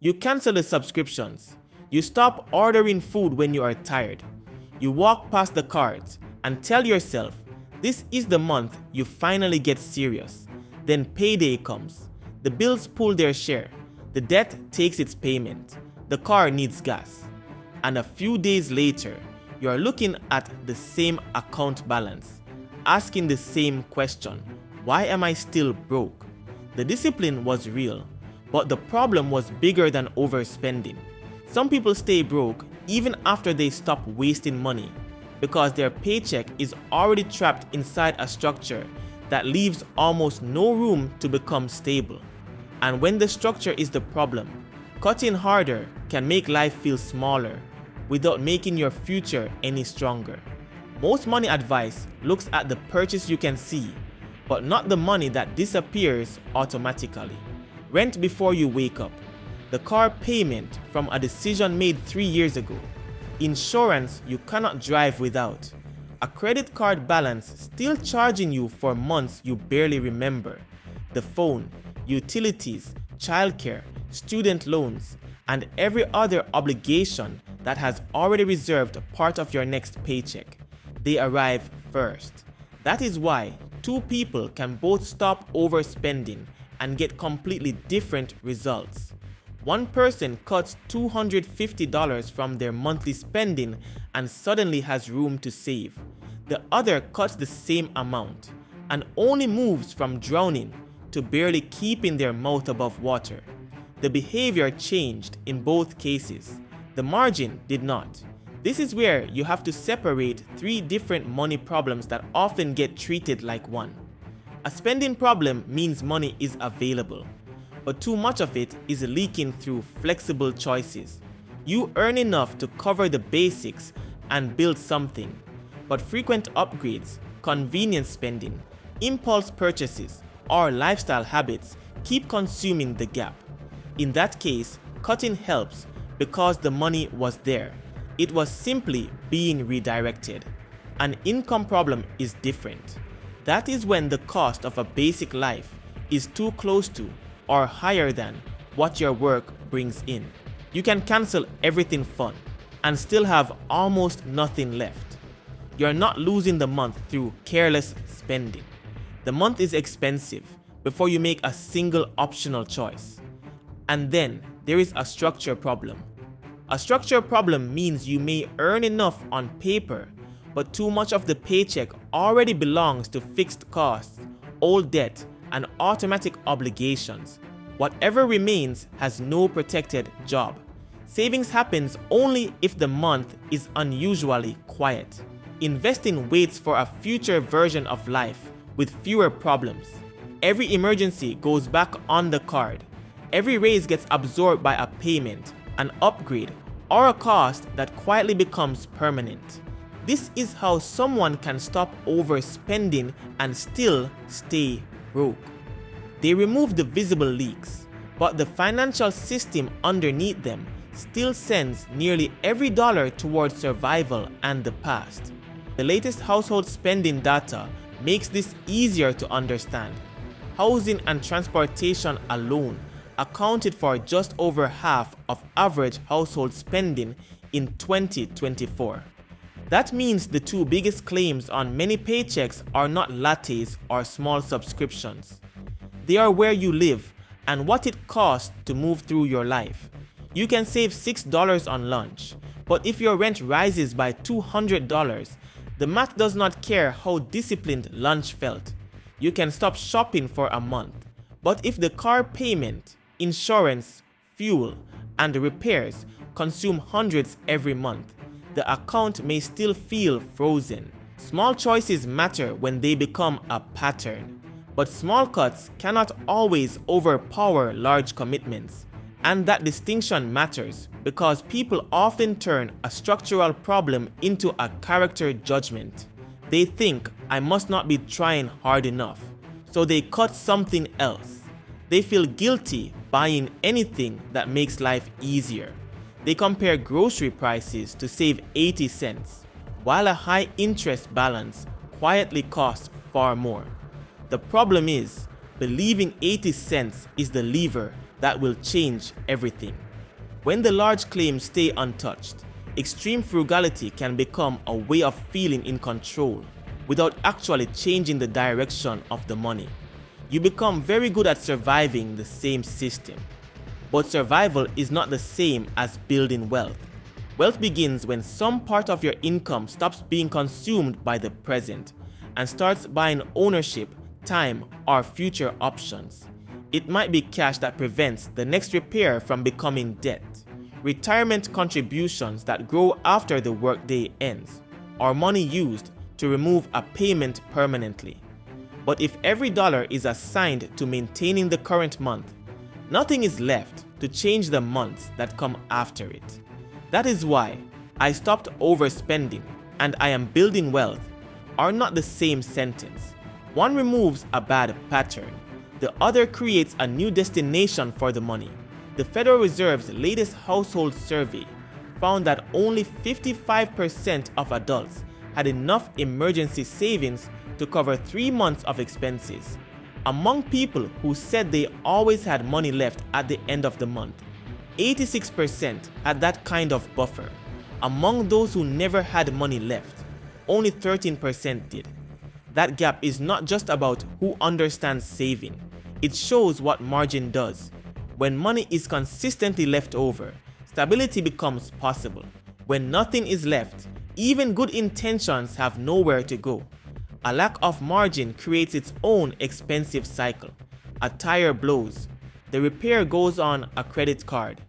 You cancel the subscriptions. You stop ordering food when you are tired. You walk past the cards and tell yourself, this is the month you finally get serious. Then payday comes. The bills pull their share. The debt takes its payment. The car needs gas. And a few days later, you are looking at the same account balance, asking the same question, why am I still broke? The discipline was real, but the problem was bigger than overspending. Some people stay broke even after they stop wasting money because their paycheck is already trapped inside a structure that leaves almost no room to become stable. And when the structure is the problem, cutting harder can make life feel smaller without making your future any stronger. Most money advice looks at the purchase you can see, but not the money that disappears automatically. Rent before you wake up. The car payment from a decision made 3 years ago. Insurance you cannot drive without. A credit card balance still charging you for months you barely remember. The phone, utilities, childcare, student loans, and every other obligation that has already reserved part of your next paycheck. They arrive first. That is why two people can both stop overspending and get completely different results. One person cuts $250 from their monthly spending and suddenly has room to save. The other cuts the same amount and only moves from drowning to barely keeping their mouth above water. The behavior changed in both cases. The margin did not. This is where you have to separate three different money problems that often get treated like one. A spending problem means money is available, but too much of it is leaking through flexible choices. You earn enough to cover the basics and build something, but frequent upgrades, convenience spending, impulse purchases, or lifestyle habits keep consuming the gap. In that case, cutting helps because the money was there. It was simply being redirected. An income problem is different. That is when the cost of a basic life is too close to or higher than what your work brings in. You can cancel everything fun and still have almost nothing left. You're not losing the month through careless spending. The month is expensive before you make a single optional choice. And then there is a structure problem. A structure problem means you may earn enough on paper, but too much of the paycheck already belongs to fixed costs, old debt, and automatic obligations. Whatever remains has no protected job. Savings happens only if the month is unusually quiet. Investing waits for a future version of life with fewer problems. Every emergency goes back on the card. Every raise gets absorbed by a payment, an upgrade, or a cost that quietly becomes permanent. This is how someone can stop overspending and still stay broke. They remove the visible leaks, but the financial system underneath them still sends nearly every dollar towards survival and the past. The latest household spending data makes this easier to understand. Housing and transportation alone accounted for just over half of average household spending in 2024. That means the two biggest claims on many paychecks are not lattes or small subscriptions. They are where you live and what it costs to move through your life. You can save $6 on lunch, but if your rent rises by $200, the math does not care how disciplined lunch felt. You can stop shopping for a month, but if the car payment, insurance, fuel, and repairs consume hundreds every month, the account may still feel frozen. Small choices matter when they become a pattern, but small cuts cannot always overpower large commitments. And that distinction matters because people often turn a structural problem into a character judgment. They think, I must not be trying hard enough, so they cut something else. They feel guilty buying anything that makes life easier. They compare grocery prices to save 80 cents, while a high interest balance quietly costs far more. The problem is, believing 80 cents is the lever that will change everything. When the large claims stay untouched, extreme frugality can become a way of feeling in control without actually changing the direction of the money. You become very good at surviving the same system. But survival is not the same as building wealth. Wealth begins when some part of your income stops being consumed by the present and starts buying ownership, time, or future options. It might be cash that prevents the next repair from becoming debt, retirement contributions that grow after the workday ends, or money used to remove a payment permanently. But if every dollar is assigned to maintaining the current month, nothing is left to change the months that come after it. That is why I stopped overspending and I am building wealth are not the same sentence. One removes a bad pattern, the other creates a new destination for the money. The Federal Reserve's latest household survey found that only 55% of adults had enough emergency savings to cover 3 months of expenses. Among people who said they always had money left at the end of the month, 86% had that kind of buffer. Among those who never had money left, only 13% did. That gap is not just about who understands saving. It shows what margin does. When money is consistently left over, stability becomes possible. When nothing is left, even good intentions have nowhere to go. A lack of margin creates its own expensive cycle. A tire blows. The repair goes on a credit card.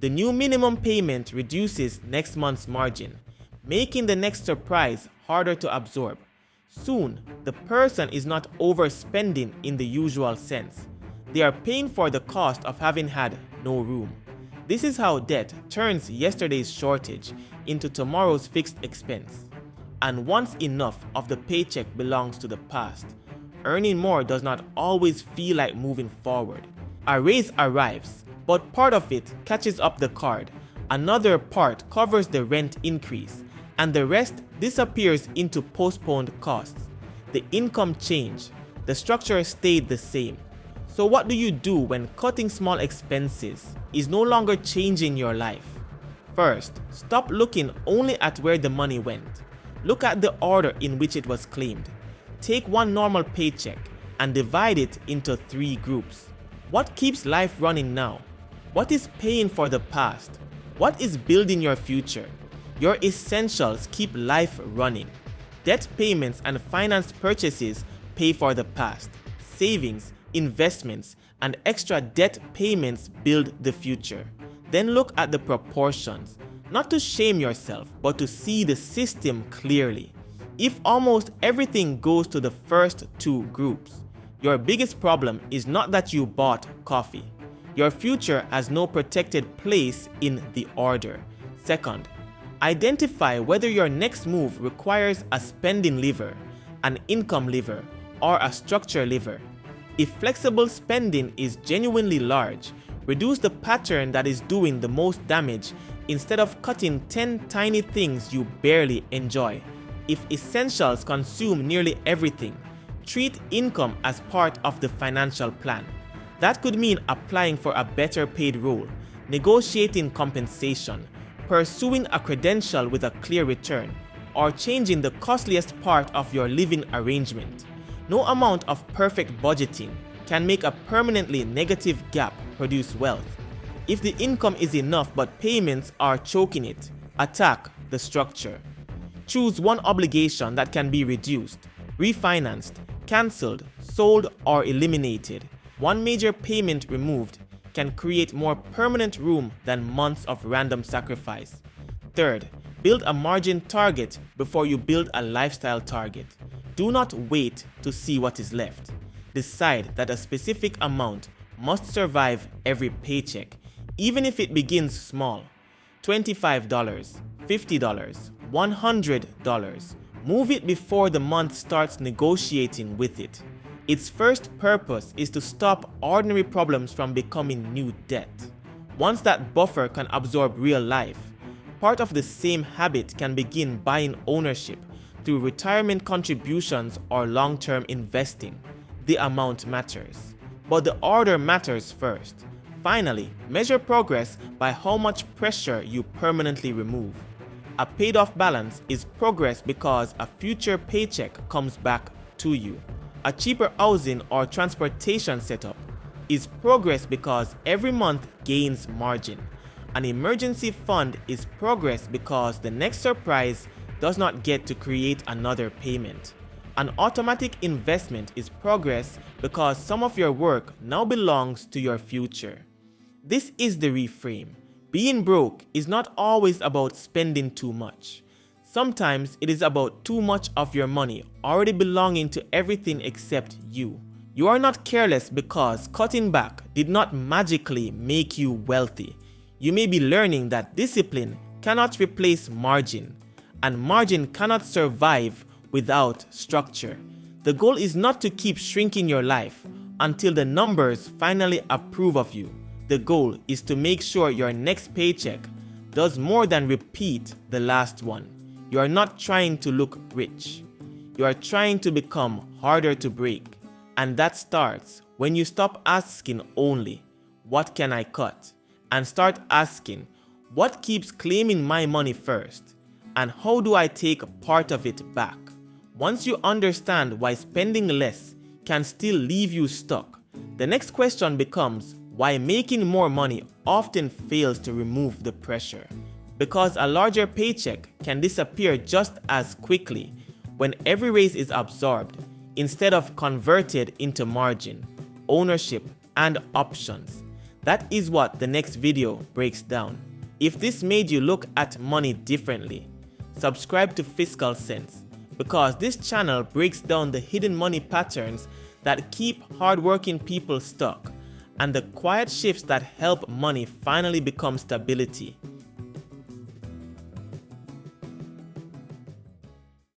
The new minimum payment reduces next month's margin, making the next surprise harder to absorb. Soon, the person is not overspending in the usual sense. They are paying for the cost of having had no room. This is how debt turns yesterday's shortage into tomorrow's fixed expense. And once enough of the paycheck belongs to the past, earning more does not always feel like moving forward. A raise arrives, but part of it catches up the card. Another part covers the rent increase, and the rest disappears into postponed costs. The income changed, the structure stayed the same. So what do you do when cutting small expenses is no longer changing your life? First, stop looking only at where the money went. Look at the order in which it was claimed. Take one normal paycheck and divide it into 3 groups. What keeps life running now? What is paying for the past? What is building your future? Your essentials keep life running. Debt payments and financed purchases pay for the past. Savings, investments, and extra debt payments build the future. Then look at the proportions, not to shame yourself, but to see the system clearly. If almost everything goes to the first 2 groups, your biggest problem is not that you bought coffee. Your future has no protected place in the order. Second, identify whether your next move requires a spending lever, an income lever, or a structure lever. If flexible spending is genuinely large, reduce the pattern that is doing the most damage instead of cutting 10 tiny things you barely enjoy. If essentials consume nearly everything, treat income as part of the financial plan. That could mean applying for a better paid role, negotiating compensation, pursuing a credential with a clear return, or changing the costliest part of your living arrangement. No amount of perfect budgeting can make a permanently negative gap produce wealth. If the income is enough but payments are choking it, attack the structure. Choose one obligation that can be reduced, refinanced, cancelled, sold, or eliminated. One major payment removed can create more permanent room than months of random sacrifice. Third, build a margin target before you build a lifestyle target. Do not wait to see what is left. Decide that a specific amount must survive every paycheck, even if it begins small. $25, $50, $100. Move it before the month starts negotiating with it. Its first purpose is to stop ordinary problems from becoming new debt. Once that buffer can absorb real life, part of the same habit can begin buying ownership through retirement contributions or long-term investing. The amount matters, but the order matters first. Finally, measure progress by how much pressure you permanently remove. A paid-off balance is progress because a future paycheck comes back to you. A cheaper housing or transportation setup is progress because every month gains margin. An emergency fund is progress because the next surprise does not get to create another payment. An automatic investment is progress because some of your work now belongs to your future. This is the reframe. Being broke is not always about spending too much. Sometimes it is about too much of your money already belonging to everything except you. You are not careless because cutting back did not magically make you wealthy. You may be learning that discipline cannot replace margin, and margin cannot survive without structure. The goal is not to keep shrinking your life until the numbers finally approve of you. The goal is to make sure your next paycheck does more than repeat the last one. You are not trying to look rich. You are trying to become harder to break. And that starts when you stop asking only, "What can I cut?" and start asking, "What keeps claiming my money first? And how do I take part of it back?" Once you understand why spending less can still leave you stuck, the next question becomes why making more money often fails to remove the pressure. Because a larger paycheck can disappear just as quickly when every raise is absorbed instead of converted into margin, ownership, and options. That is what the next video breaks down. If this made you look at money differently, subscribe to Fiscal Sense, because this channel breaks down the hidden money patterns that keep hardworking people stuck and the quiet shifts that help money finally become stability.